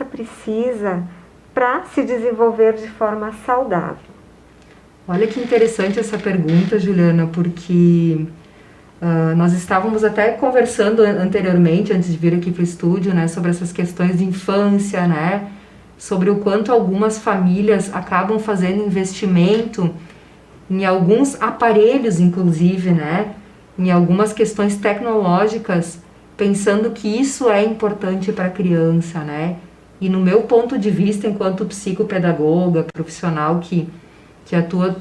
precisa para se desenvolver de forma saudável? Olha que interessante essa pergunta, Juliana, porque nós estávamos até conversando anteriormente, antes de vir aqui para o estúdio, né, sobre essas questões de infância, né, sobre o quanto algumas famílias acabam fazendo investimento em alguns aparelhos, inclusive, né, em algumas questões tecnológicas, pensando que isso é importante para a criança, né, e no meu ponto de vista, enquanto psicopedagoga, profissional que atua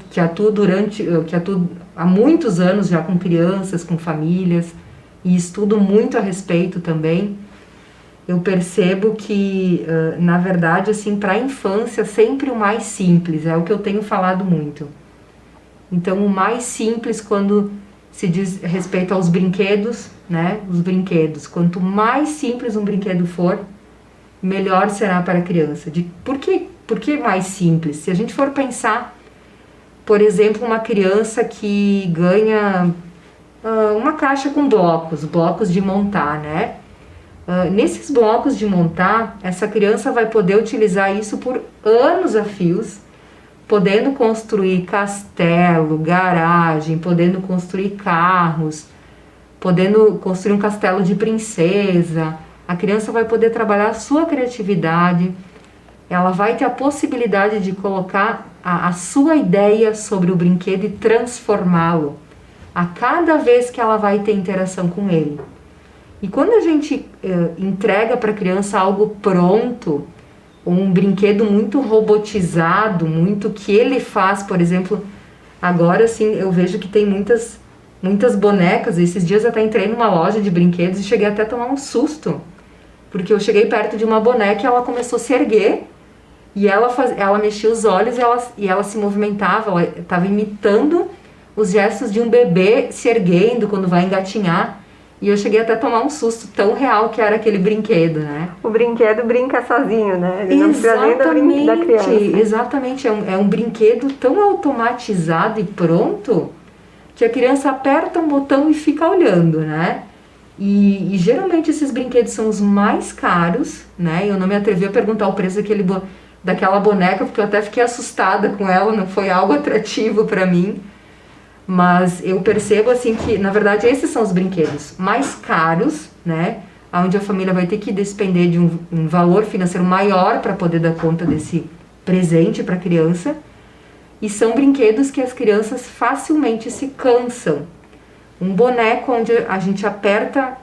há muitos anos já com crianças, com famílias, e estudo muito a respeito também, eu percebo que, na verdade, assim, para a infância, sempre o mais simples, é o que eu tenho falado muito. Então, o mais simples quando se diz respeito aos brinquedos, né? Os brinquedos. Quanto mais simples um brinquedo for, melhor será para a criança. Por que mais simples? Se a gente for pensar, por exemplo, uma criança que ganha uma caixa com blocos de montar, né? Nesses blocos de montar, essa criança vai poder utilizar isso por anos a fios, podendo construir castelo, garagem, podendo construir carros, podendo construir um castelo de princesa. A criança vai poder trabalhar a sua criatividade, ela vai ter a possibilidade de colocar a sua ideia sobre o brinquedo e transformá-lo a cada vez que ela vai ter interação com ele. E quando a gente entrega para a criança algo pronto, um brinquedo muito robotizado, muito que ele faz, por exemplo, agora sim eu vejo que tem muitas bonecas. Esses dias eu até entrei numa loja de brinquedos e cheguei até a tomar um susto, porque eu cheguei perto de uma boneca e ela começou a se erguer, e ela mexia os olhos e ela se movimentava, ela estava imitando os gestos de um bebê se erguendo quando vai engatinhar. E eu cheguei até a tomar um susto, tão real que era aquele brinquedo, né? O brinquedo brinca sozinho, né? Ele não precisa nem da criança. Exatamente, é um brinquedo tão automatizado e pronto que a criança aperta um botão e fica olhando, né? E geralmente esses brinquedos são os mais caros, né? Eu não me atrevi a perguntar o preço daquela boneca, porque eu até fiquei assustada com ela, não foi algo atrativo para mim. Mas eu percebo assim que, na verdade, esses são os brinquedos mais caros, né? Onde a família vai ter que despender de um valor financeiro maior para poder dar conta desse presente para a criança. E são brinquedos que as crianças facilmente se cansam. Um boneco onde a gente aperta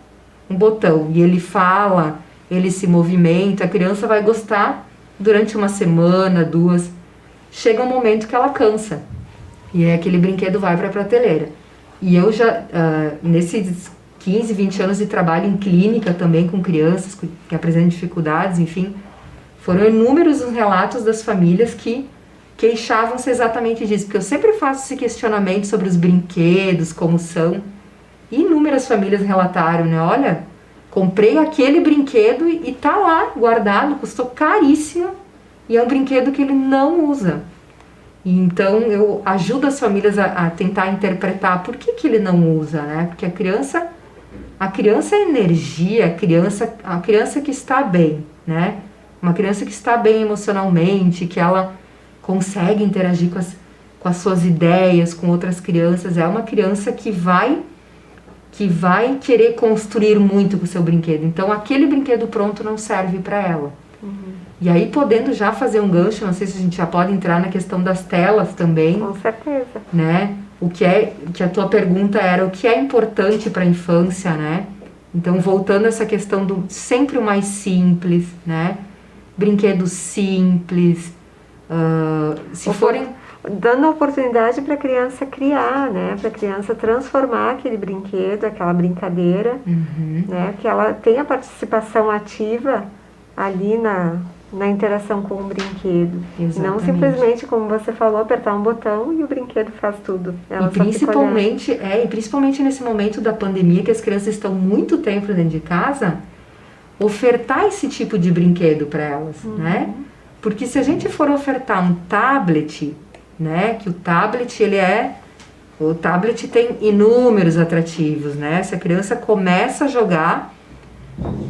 um botão e ele fala, ele se movimenta, a criança vai gostar durante uma semana, 2. Chega um momento que ela cansa. E aí aquele brinquedo vai para a prateleira. E eu já, nesses 15, 20 anos de trabalho em clínica também com crianças que apresentam dificuldades, enfim, foram inúmeros os relatos das famílias que queixavam-se exatamente disso. Porque eu sempre faço esse questionamento sobre os brinquedos, como são. E inúmeras famílias relataram, né? Olha, comprei aquele brinquedo e tá lá guardado, custou caríssimo. E é um brinquedo que ele não usa. Então, eu ajudo as famílias a tentar interpretar por que ele não usa, né? Porque a criança é energia, a criança que está bem, né? Uma criança que está bem emocionalmente, que ela consegue interagir com as suas ideias, com outras crianças, é uma criança que vai querer construir muito com o seu brinquedo. Então, aquele brinquedo pronto não serve para ela. E aí, podendo já fazer um gancho, não sei se a gente já pode entrar na questão das telas também. Com certeza. Né? Que a tua pergunta era o que é importante para a infância, né? Então, voltando a essa questão do sempre o mais simples, né? Brinquedos simples, dando a oportunidade para a criança criar, né? Para a criança transformar aquele brinquedo, aquela brincadeira, né? Que ela tenha participação ativa ali na interação com o brinquedo. Exatamente. Não simplesmente, como você falou, apertar um botão e o brinquedo faz tudo. E principalmente nesse momento da pandemia, que as crianças estão muito tempo dentro de casa, ofertar esse tipo de brinquedo para elas, né? Porque se a gente for ofertar um tablet, né? Que o tablet tem inúmeros atrativos, né? Se a criança começa a jogar,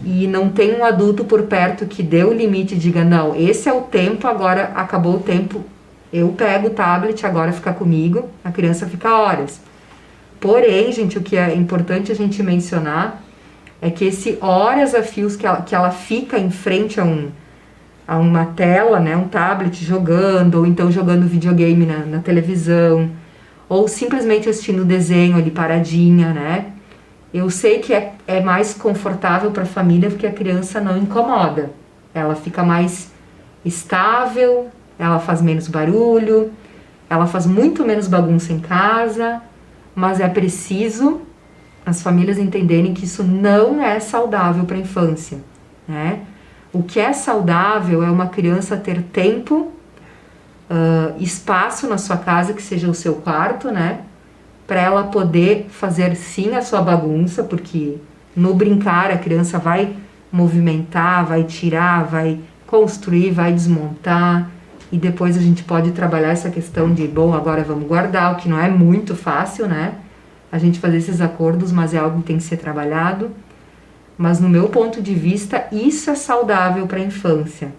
e não tem um adulto por perto que dê o limite e diga, não, esse é o tempo, agora acabou o tempo, eu pego o tablet, agora fica comigo, a criança fica horas. Porém, gente, o que é importante a gente mencionar é que esse horas a fios que ela fica em frente a uma tela, né, um tablet jogando, ou então jogando videogame na televisão, ou simplesmente assistindo desenho ali paradinha, né? Eu sei que é mais confortável para a família porque a criança não incomoda. Ela fica mais estável, ela faz menos barulho, ela faz muito menos bagunça em casa, mas é preciso as famílias entenderem que isso não é saudável para a infância, né? O que é saudável é uma criança ter tempo, espaço na sua casa, que seja o seu quarto, né? Para ela poder fazer sim a sua bagunça, porque no brincar a criança vai movimentar, vai tirar, vai construir, vai desmontar, e depois a gente pode trabalhar essa questão de, bom, agora vamos guardar, o que não é muito fácil, né? A gente fazer esses acordos, mas é algo que tem que ser trabalhado. Mas no meu ponto de vista, isso é saudável para a infância.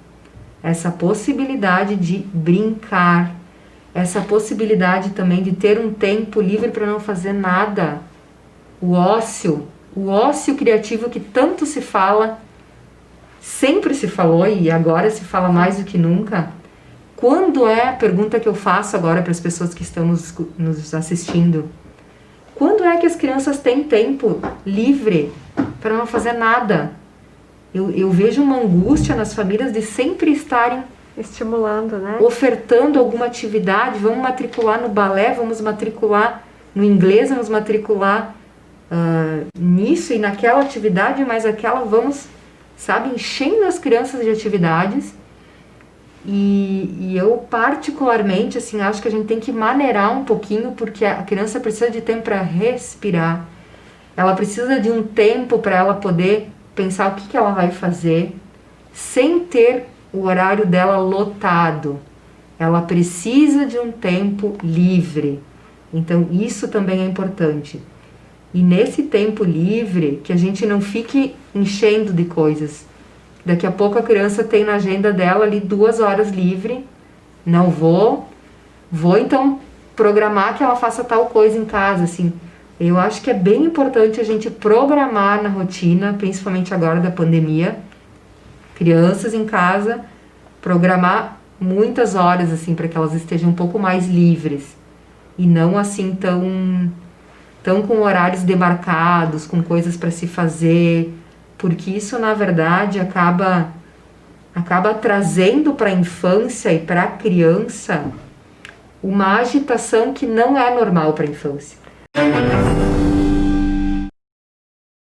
Essa possibilidade de brincar, essa possibilidade também de ter um tempo livre para não fazer nada. O ócio criativo que tanto se fala, sempre se falou e agora se fala mais do que nunca. Quando é a pergunta que eu faço agora para as pessoas que estão nos assistindo? Quando é que as crianças têm tempo livre para não fazer nada? Eu vejo uma angústia nas famílias de sempre estarem estimulando, né? Ofertando alguma atividade, vamos matricular no balé, vamos matricular no inglês, vamos matricular nisso e naquela atividade, mas aquela vamos, sabe, enchendo as crianças de atividades. E eu particularmente, assim, acho que a gente tem que maneirar um pouquinho, porque a criança precisa de tempo para respirar. Ela precisa de um tempo para ela poder pensar o que ela vai fazer, sem ter o horário dela lotado. Ela precisa de um tempo livre. Então, isso também é importante. E nesse tempo livre, que a gente não fique enchendo de coisas. Daqui a pouco a criança tem na agenda dela ali 2 horas livre. Não vou então programar que ela faça tal coisa em casa, assim. Eu acho que é bem importante a gente programar na rotina, principalmente agora da pandemia, crianças em casa, programar muitas horas, assim, para que elas estejam um pouco mais livres. E não assim tão com horários demarcados, com coisas para se fazer, porque isso, na verdade, acaba trazendo para a infância e para a criança uma agitação que não é normal para a infância.